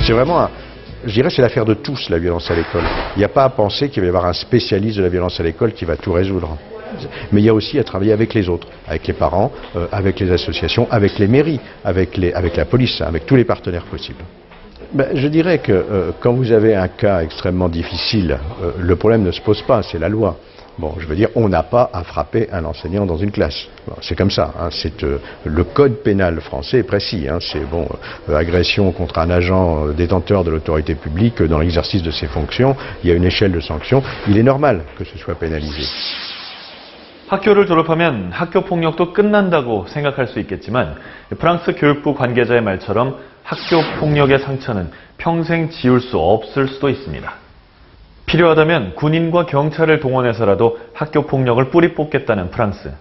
C'est vraiment je dirais c'est l'affaire de tous, la violence à l'école. Il n'y a pas à penser qu'il va y avoir un spécialiste de la violence à l'école qui va tout résoudre. Mais il y a aussi à travailler avec les autres, avec les parents, avec les associations, avec les mairies, avec la police, avec tous les partenaires possibles. Je dirais que quand vous avez un cas extrêmement difficile, le problème ne se pose pas, c'est la loi. Bon, je veux dire, on n'a pas à frapper un enseignant dans une classe. Bon, c'est comme ça. Hein, le code pénal français est précis. Hein, c'est agression contre un agent détenteur de l'autorité publique dans l'exercice de ses fonctions. Il y a une échelle de sanctions. Il est normal que ce soit pénalisé. 학교를 졸업하면 학교 폭력도 끝난다고 생각할 수 있겠지만 프랑스 교육부 관계자의 말처럼 학교 폭력의 상처는 평생 지울 수 없을 수도 있습니다. 필요하다면 군인과 경찰을 동원해서라도 학교 폭력을 뿌리 뽑겠다는 프랑스.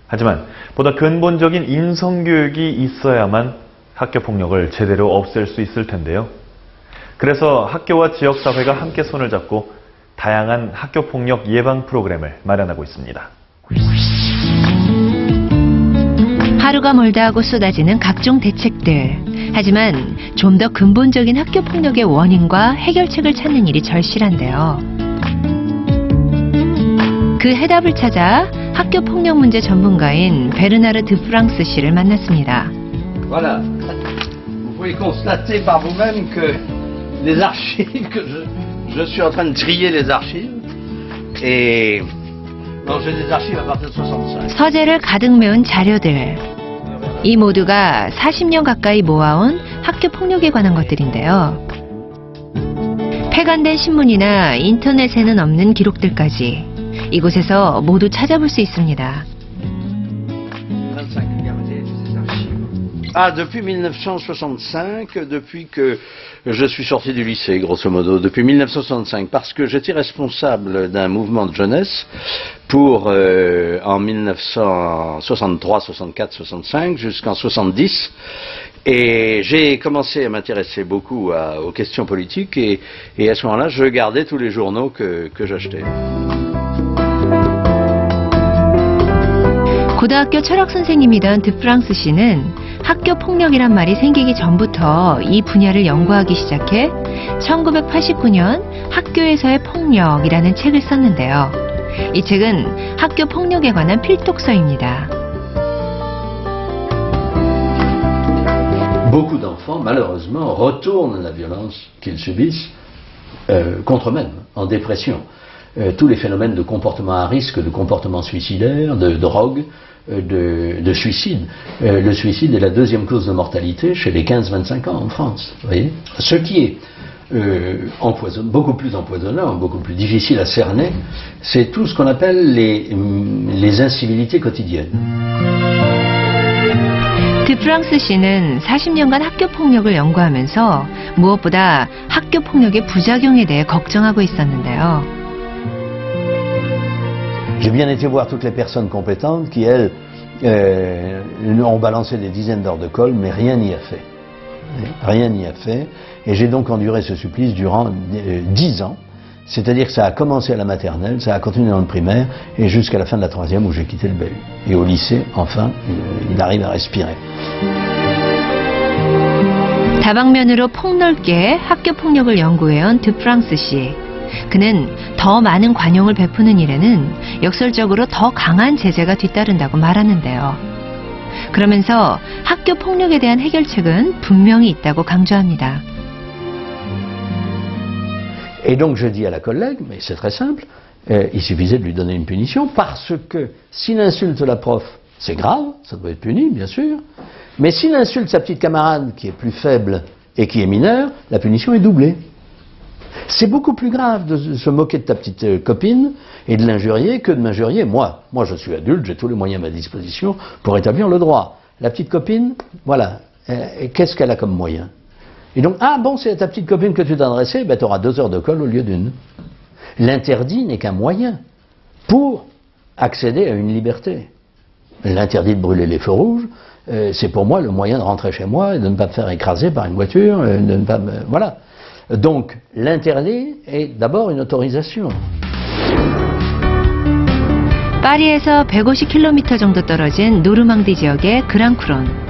하지만 보다 근본적인 인성교육이 있어야만 학교 폭력을 제대로 없앨 수 있을 텐데요. 그래서 학교와 지역사회가 함께 손을 잡고 다양한 학교 폭력 예방 프로그램을 마련하고 있습니다. 하루가 멀다 하고 쏟아지는 각종 대책들. 하지만 좀 더 근본적인 학교 폭력의 원인과 해결책을 찾는 일이 절실한데요. 그 해답을 찾아 학교 폭력 문제 전문가인 베르나르 드 프랑스 씨를 만났습니다. Voilà. Vous pouvez constater par vous-même que les archives, que je suis en train de trier les archives. Et non, j'ai des archives à partir de 65. 서재를 가득 메운 자료들. 이 모두가 40년 가까이 모아온 학교 폭력에 관한 것들인데요. 폐간된 신문이나 인터넷에는 없는 기록들까지 이곳에서 모두 찾아볼 수 있습니다. Depuis 1965, depuis que je suis sorti du lycée, grosso modo, depuis 1965, parce que j'étais responsable d'un mouvement de jeunesse pour, en 1963, 64, 65, jusqu'en 70, et j'ai commencé à m'intéresser beaucoup aux questions politiques, et à ce moment-là, je gardais tous les journaux que j'achetais. 고등학교 철학 선생님이던 드 프랑스 씨는 학교 폭력이란 말이 생기기 전부터 이 분야를 연구하기 시작해 1989년 학교에서의 폭력이라는 책을 썼는데요. 이 책은 학교 폭력에 관한 필독서입니다. Beaucoup d'enfants, malheureusement, retournent la violence qu'ils subissent contre eux-mêmes, en dépression. Tous les phénomènes de comportement à risque, de comportement suicidaire, de drogue, de suicide. Le suicide est la deuxième cause de mortalité chez les 15-25 ans en France. Vous voyez ? Ce qui est beaucoup plus empoisonnant, beaucoup plus difficile à cerner, c'est tout ce qu'on appelle les incivilités quotidiennes. 드 프랑스 씨는 40년간 학교 폭력을 연구하면서 무엇보다 학교 폭력의 부작용에 대해 걱정하고 있었는데요. J'ai bien été voir toutes les personnes compétentes qui, elles, ont balancé des dizaines d'heures de colle, mais rien n'y a fait. Rien n'y a fait. Et j'ai donc enduré ce supplice durant 10 ans. C'est-à-dire que ça a commencé à la maternelle, ça a continué dans le primaire, et jusqu'à la fin de la 3e où j'ai quitté le bahut. Et au lycée, enfin, il arrive à respirer. 다방면으로 폭넓게 학교 폭력을 연구해온 드 프랑스 씨. 그는 더 많은 관용을 베푸는 일에는 역설적으로 더 강한 제재가 뒤따른다고 말하는데요. 그러면서 학교 폭력에 대한 해결책은 분명히 있다고 강조합니다. Et donc je dis à la collègue, mais c'est très simple, il suffisait de lui donner une punition, parce que s'il insulte la prof, c'est grave, ça doit être puni, bien sûr, mais s'il insulte sa petite camarade qui est plus faible et qui est mineure, la punition est doublée. C'est beaucoup plus grave de se moquer de ta petite copine et de l'injurier que de m'injurier moi. Moi, je suis adulte, j'ai tous les moyens à ma disposition pour établir le droit. La petite copine, voilà, qu'est-ce qu'elle a comme moyen? Et donc, ah bon, c'est à ta petite copine que tu t'as adressé, ben tu auras 2 heures de colle au lieu d'une. L'interdit n'est qu'un moyen pour accéder à une liberté. L'interdit de brûler les feux rouges, c'est pour moi le moyen de rentrer chez moi et de ne pas me faire écraser par une voiture, de ne pas me... Voilà. Donc, l'interdit est d'abord une autorisation. 파리에서 150km 정도 떨어진 노르망디 지역의 그랑크론.